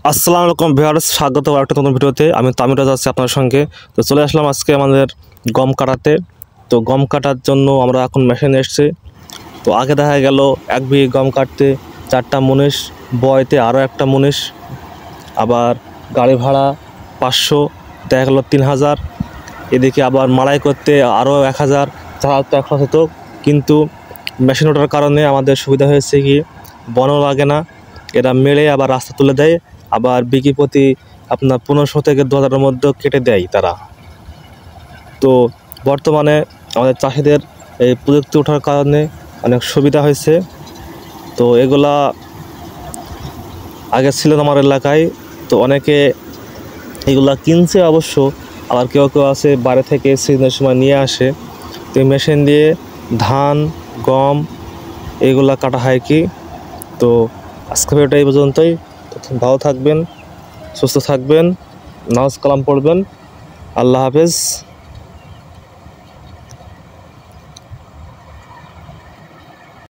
আসসালামু আলাইকুম ভিউয়ার্স, স্বাগত একটা নতুন ভিডিওতে। আমি তামির রাজা আছি আপনার সঙ্গে। তো চলে আসলাম আজকে আমাদের গম কাটাতে। তো গম কাটার জন্য আমরা এখন মেশিন এসছে। তো আগে দেখা গেল এক বিঘে গম কাটতে 4টা মুনিশ, বয়তে আরও একটা মুনিশ, আবার গাড়ি ভাড়া 500, দেখা গেলো 3000, এদিকে আবার মাড়াই করতে আরও 1000, চালাতে তো 100 হতো। কিন্তু মেশিন ওঠার কারণে আমাদের সুবিধা হয়েছে কি, বনও লাগে না, এরা মেরে আবার রাস্তা তুলে দেয়, আবার বিঘি প্রতি আপনার 1500 থেকে 2000-এর মধ্যে কেটে দেয় তারা। তো বর্তমানে আমাদের চাষিদের এই প্রযুক্তি ওঠার কারণে অনেক সুবিধা হয়েছে। তো এগুলা আগে ছিল আমার এলাকায়, তো অনেকে এগুলা কিনছে অবশ্য, আবার কেউ কেউ আছে বাইরে থেকে সিজনের সময় নিয়ে আসে। তো এই মেশিন দিয়ে ধান, গম এগুলা কাটা হয় কি। তো আজকে ভিডিওটা এই পর্যন্তই। ভালো থাকবেন, সুস্থ থাকবেন, নামাজ কালাম পড়বেন। আল্লাহ হাফেজ।